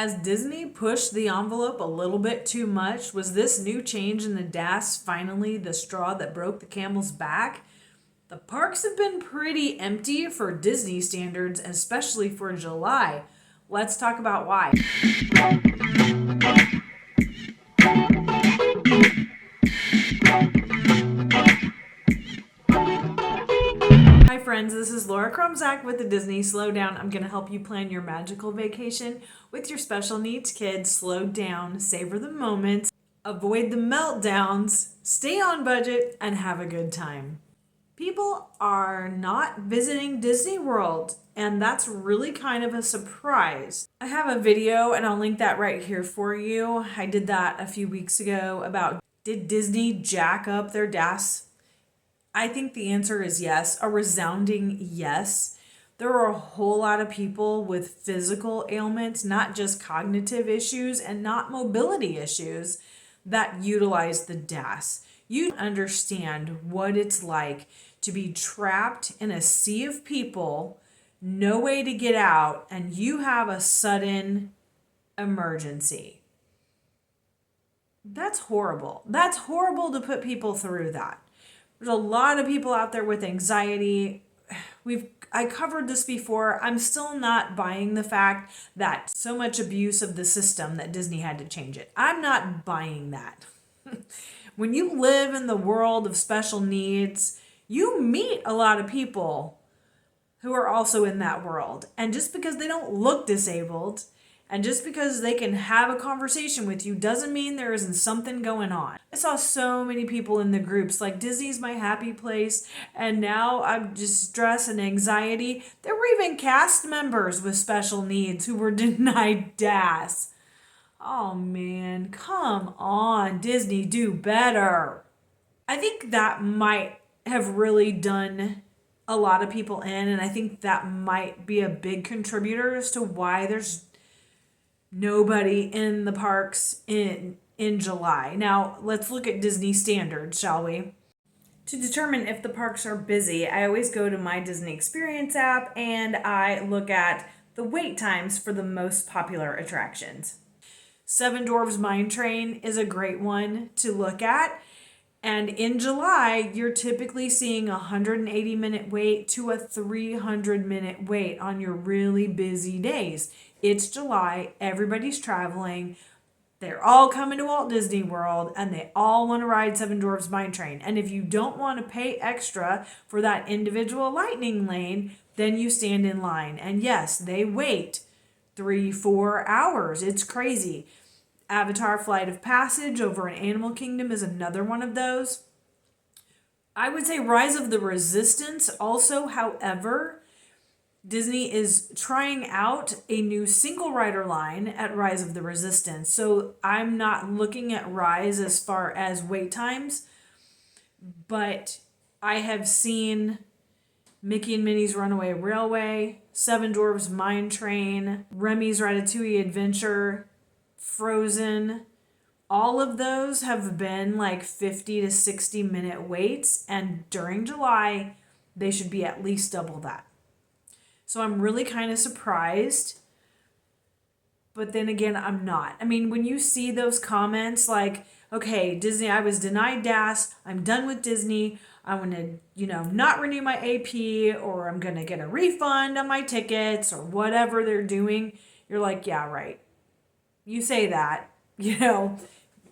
Has Disney pushed the envelope a little bit too much? Was this new change in the DAS finally the straw that broke the camel's back? The parks have been pretty empty for Disney standards, especially for July. Let's talk about why. Hi friends, this is Laura Chromzack with the Disney Slowdown. I'm going to help you plan your magical vacation with your special needs kids. Slow down, savor the moments, avoid the meltdowns, stay on budget, and have a good time. People are not visiting Disney World, and that's really kind of a surprise. I have a video, and I'll link that right here for you. I did that a few weeks ago about did Disney jack up their DAS? I think the answer is yes, a resounding yes. There are a whole lot of people with physical ailments, not just cognitive issues and not mobility issues, that utilize the DAS. You understand what it's like to be trapped in a sea of people, no way to get out, and you have a sudden emergency. That's horrible. That's horrible to put people through that. There's a lot of people out there with anxiety. I covered this before. I'm still not buying the fact that so much abuse of the system that Disney had to change it. I'm not buying that. When you live in the world of special needs, you meet a lot of people who are also in that world. And just because they don't look disabled and just because they can have a conversation with you doesn't mean there isn't something going on. I saw so many people in the groups like Disney's my happy place and now I'm just stress and anxiety. There were even cast members with special needs who were denied DAS. Oh man, come on, Disney, do better. I think that might have really done a lot of people in, and I think that might be a big contributor as to why there's nobody in the parks in July. Now, let's look at Disney standards, shall we? To determine if the parks are busy, I always go to my Disney Experience app and I look at the wait times for the most popular attractions. Seven Dwarfs Mine Train is a great one to look at. And in July, you're typically seeing a 180-minute wait to a 300-minute wait on your really busy days. It's July, everybody's traveling, they're all coming to Walt Disney World, and they all want to ride Seven Dwarfs Mine Train. And if you don't want to pay extra for that individual Lightning lane, then you stand in line. And yes, they wait 3-4 hours. It's crazy. Avatar Flight of Passage over in Animal Kingdom is another one of those. I would say Rise of the Resistance also, however, Disney is trying out a new single rider line at Rise of the Resistance. So I'm not looking at Rise as far as wait times, but I have seen Mickey and Minnie's Runaway Railway, Seven Dwarfs Mine Train, Remy's Ratatouille Adventure, Frozen. All of those have been like 50 to 60 minute waits, and during July they should be at least double that. So I'm really kind of surprised, but then again I'm not. I mean, when you see those comments like, okay, Disney, I was denied DAS, I'm done with Disney, I'm going to, not renew my AP, or I'm going to get a refund on my tickets, or whatever they're doing, you're like, yeah, right. You say that,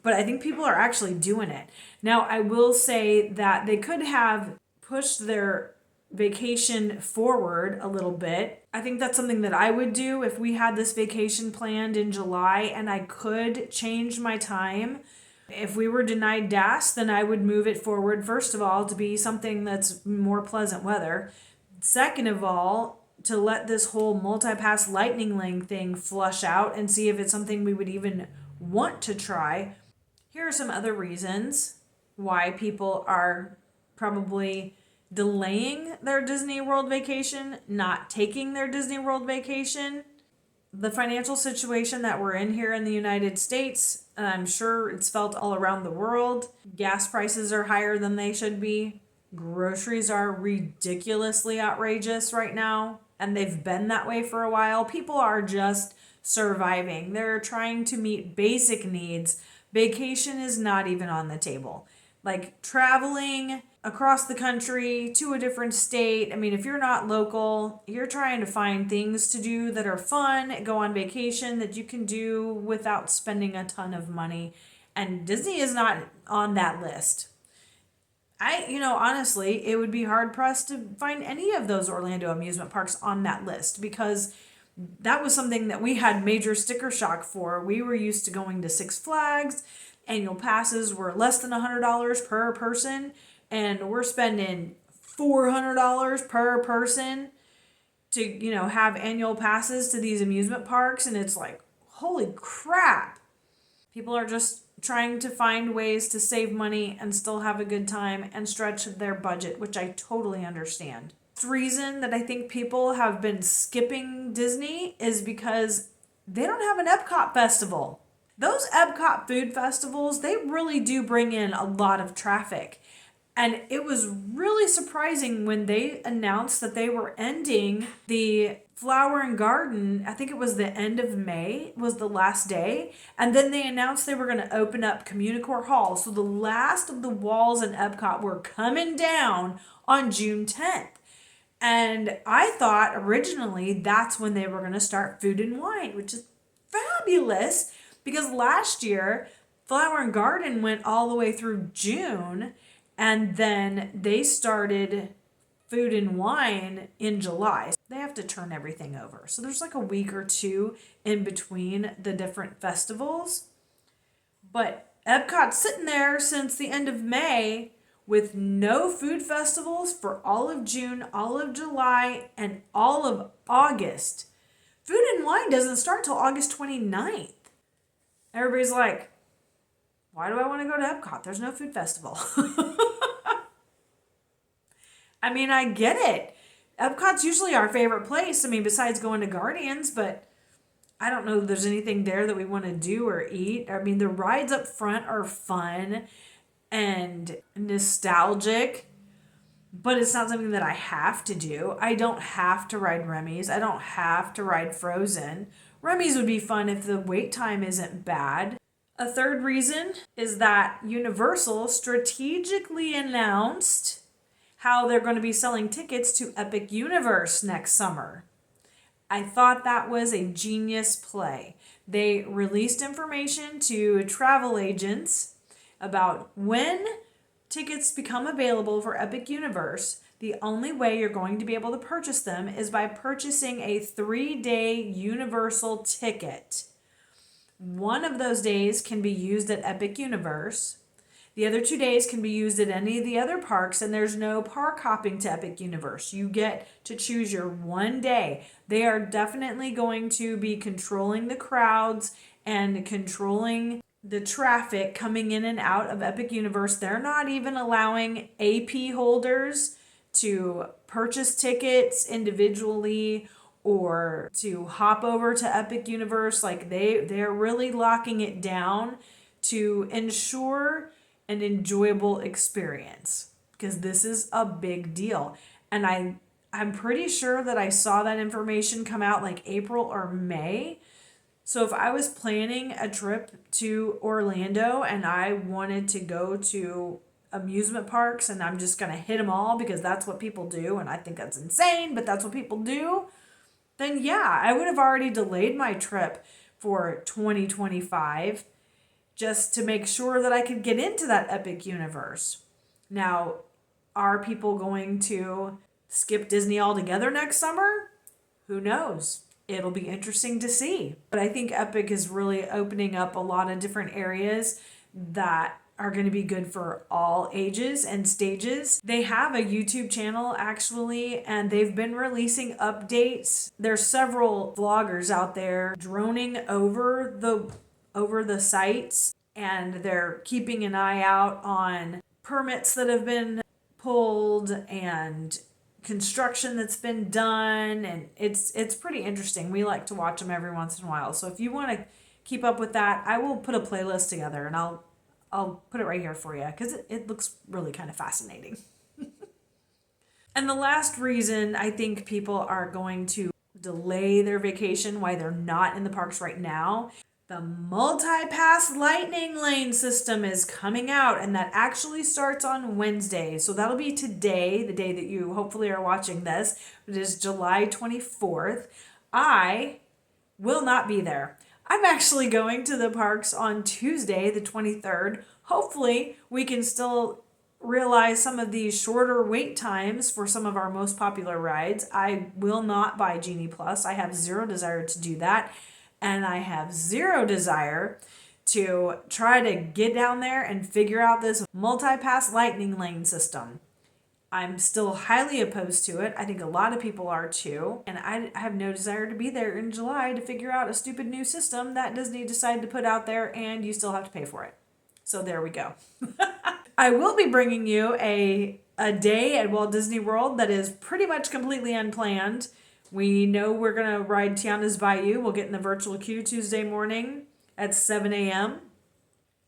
but I think people are actually doing it. Now, I will say that they could have pushed their vacation forward a little bit. I think that's something that I would do if we had this vacation planned in July and I could change my time. If we were denied DAS, then I would move it forward, first of all, to be something that's more pleasant weather. Second of all, to let this whole Multipass Lightning Lane thing flush out and see if it's something we would even want to try. Here are some other reasons why people are probably delaying their Disney World vacation, not taking their Disney World vacation. The financial situation that we're in here in the United States, and I'm sure it's felt all around the world. Gas prices are higher than they should be. Groceries are ridiculously outrageous right now, and they've been that way for a while. People are just surviving. They're trying to meet basic needs. Vacation is not even on the table. Like traveling across the country to a different state. I mean, if you're not local, you're trying to find things to do that are fun, go on vacation that you can do without spending a ton of money. And Disney is not on that list. Honestly, it would be hard pressed to find any of those Orlando amusement parks on that list because that was something that we had major sticker shock for. We were used to going to Six Flags. Annual passes were less than $100 per person, and we're spending $400 per person to, have annual passes to these amusement parks, and it's like, holy crap. People are just trying to find ways to save money and still have a good time and stretch their budget, which I totally understand. The reason that I think people have been skipping Disney is because they don't have an EPCOT festival. Those EPCOT food festivals, they really do bring in a lot of traffic. And it was really surprising when they announced that they were ending the Flower and Garden. I think it was the end of May was the last day. And then they announced they were going to open up Communicore Hall. So the last of the walls in Epcot were coming down on June 10th. And I thought originally that's when they were going to start Food and Wine, which is fabulous because last year Flower and Garden went all the way through June. And then they started Food and Wine in July. They have to turn everything over. So there's like a week or two in between the different festivals. But Epcot's sitting there since the end of May with no food festivals for all of June, all of July, and all of August. Food and Wine doesn't start till August 29th. Everybody's like, why do I want to go to Epcot? There's no food festival. I mean, I get it. Epcot's usually our favorite place. I mean, besides going to Guardians, but I don't know if there's anything there that we want to do or eat. I mean, the rides up front are fun and nostalgic, but it's not something that I have to do. I don't have to ride Remy's. I don't have to ride Frozen. Remy's would be fun if the wait time isn't bad. A third reason is that Universal strategically announced how they're going to be selling tickets to Epic Universe next summer. I thought that was a genius play. They released information to travel agents about when tickets become available for Epic Universe. The only way you're going to be able to purchase them is by purchasing a 3-day Universal ticket. One of those days can be used at Epic Universe. The other 2 days can be used at any of the other parks, and there's no park hopping to Epic Universe. You get to choose your one day. They are definitely going to be controlling the crowds and controlling the traffic coming in and out of Epic Universe. They're not even allowing AP holders to purchase tickets individually or to hop over to Epic Universe. Like they're really locking it down to ensure an enjoyable experience because this is a big deal. And I'm pretty sure that I saw that information come out like April or May. So if I was planning a trip to Orlando and I wanted to go to amusement parks and I'm just going to hit them all because that's what people do, and I think that's insane, but that's what people do, then yeah, I would have already delayed my trip for 2025 just to make sure that I could get into that Epic Universe. Now, are people going to skip Disney altogether next summer? Who knows? It'll be interesting to see. But I think Epic is really opening up a lot of different areas that are going to be good for all ages and stages. They have a YouTube channel actually, and they've been releasing updates. There's several vloggers out there droning over the sites, and they're keeping an eye out on permits that have been pulled and construction that's been done, and it's pretty interesting. We like to watch them every once in a while. So if you want to keep up with that, I will put a playlist together and I'll put it right here for you because it looks really kind of fascinating. And the last reason I think people are going to delay their vacation, why they're not in the parks right now. The Multipass Lightning Lane system is coming out, and that actually starts on Wednesday. So that'll be today, the day that you hopefully are watching this. It is July 24th. I will not be there. I'm actually going to the parks on Tuesday, the 23rd. Hopefully, we can still realize some of these shorter wait times for some of our most popular rides. I will not buy Genie Plus. I have zero desire to do that. And I have zero desire to try to get down there and figure out this Multipass Lightning Lane system. I'm still highly opposed to it. I think a lot of people are too. And I have no desire to be there in July to figure out a stupid new system that Disney decided to put out there and you still have to pay for it. So there we go. I will be bringing you a day at Walt Disney World that is pretty much completely unplanned. We know we're going to ride Tiana's Bayou. We'll get in the virtual queue Tuesday morning at 7 a.m.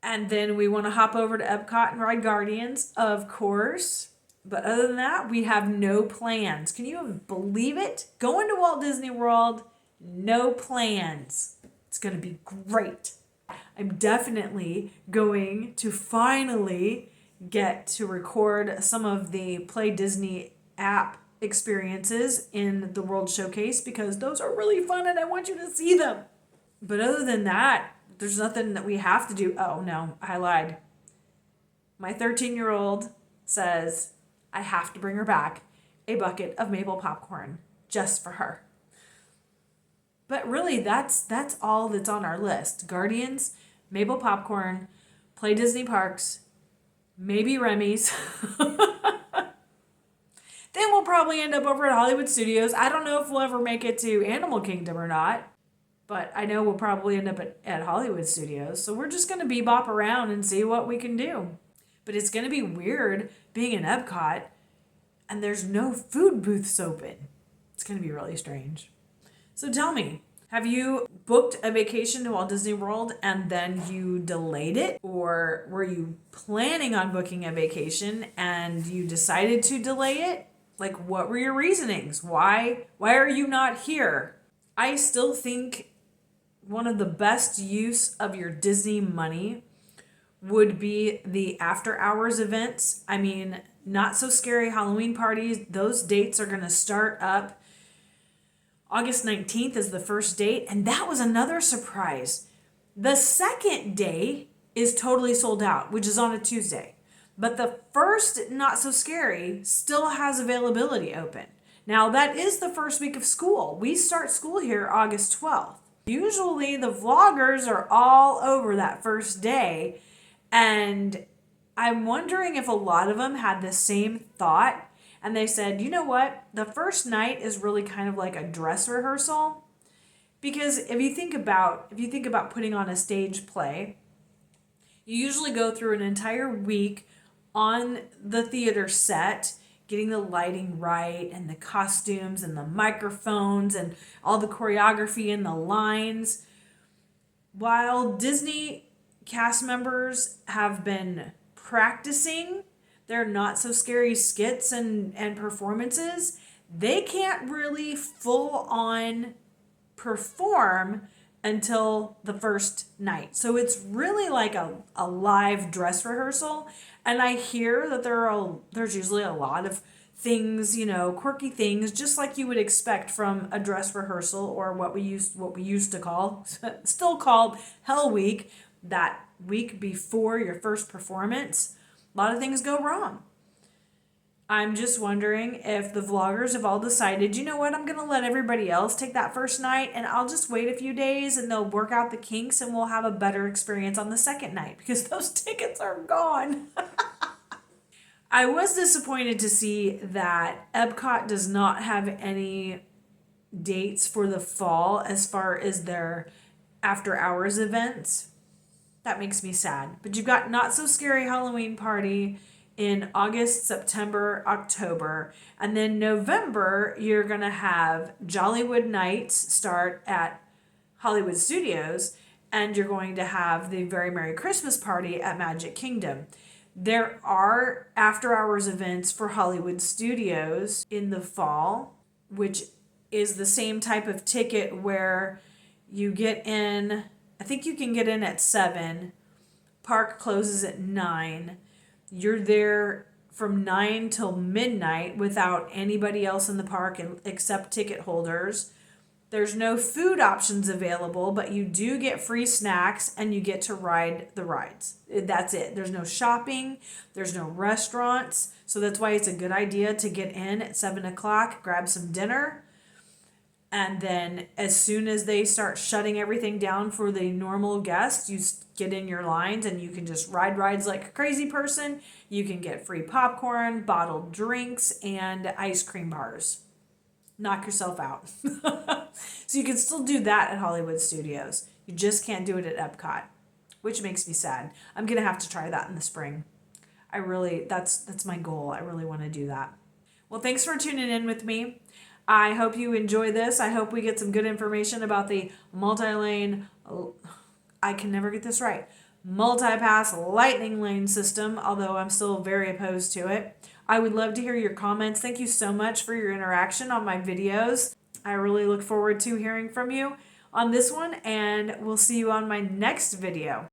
And then we want to hop over to EPCOT and ride Guardians, of course. But other than that, we have no plans. Can you believe it? Going to Walt Disney World, no plans. It's going to be great. I'm definitely going to finally get to record some of the Play Disney app experiences in the World Showcase because those are really fun and I want you to see them. But other than that, there's nothing that we have to do. Oh no, I lied. My 13-year-old says I have to bring her back a bucket of maple popcorn just for her. But really, that's all that's on our list. Guardians, maple popcorn, Play Disney Parks, maybe Remy's. Then we'll probably end up over at Hollywood Studios. I don't know if we'll ever make it to Animal Kingdom or not, but I know we'll probably end up at Hollywood Studios. So we're just going to bebop around and see what we can do. But it's going to be weird being in Epcot and there's no food booths open. It's going to be really strange. So tell me, have you booked a vacation to Walt Disney World and then you delayed it? Or were you planning on booking a vacation and you decided to delay it? Like, what were your reasonings? Why are you not here? I still think one of the best use of your Disney money would be the after hours events. I mean, Not So Scary Halloween parties, those dates are going to start up. August 19th is the first date, and that was another surprise. The second day is totally sold out, which is on a Tuesday. But the first Not So Scary still has availability open. Now, that is the first week of school. We start school here August 12th. Usually, the vloggers are all over that first day, and I'm wondering if a lot of them had the same thought, and they said, you know what? The first night is really kind of like a dress rehearsal. Because if you think about putting on a stage play, you usually go through an entire week on the theater set, getting the lighting right and the costumes and the microphones and all the choreography and the lines. While Disney cast members have been practicing their Not So Scary skits and performances, they can't really full on perform until the first night. So it's really like a live dress rehearsal. And I hear that there's usually a lot of things, quirky things, just like you would expect from a dress rehearsal or what we used to call, still called Hell Week, that week before your first performance. A lot of things go wrong. I'm just wondering if the vloggers have all decided, you know what, I'm going to let everybody else take that first night and I'll just wait a few days and they'll work out the kinks and we'll have a better experience on the second night because those tickets are gone. I was disappointed to see that Epcot does not have any dates for the fall as far as their after hours events. That makes me sad. But you've got Not So Scary Halloween Party in August, September, October. And then November, you're going to have Jollywood Nights start at Hollywood Studios. And you're going to have the Very Merry Christmas Party at Magic Kingdom. There are after-hours events for Hollywood Studios in the fall, which is the same type of ticket where you get in, I think you can get in at 7, park closes at 9. You're there from 9 till midnight without anybody else in the park except ticket holders. There's no food options available, but you do get free snacks and you get to ride the rides. That's it. There's no shopping, there's no restaurants. So that's why it's a good idea to get in at 7 o'clock, grab some dinner. And then as soon as they start shutting everything down for the normal guests, you get in your lines and you can just ride rides like a crazy person. You can get free popcorn, bottled drinks, and ice cream bars. Knock yourself out. So you can still do that at Hollywood Studios. You just can't do it at EPCOT, which makes me sad. I'm going to have to try that in the spring. That's my goal. I really want to do that. Well, thanks for tuning in with me. I hope you enjoy this. I hope we get some good information about the multi-lane, I can never get this right, Multipass Lightning lane system, although I'm still very opposed to it. I would love to hear your comments. Thank you so much for your interaction on my videos. I really look forward to hearing from you on this one, and we'll see you on my next video.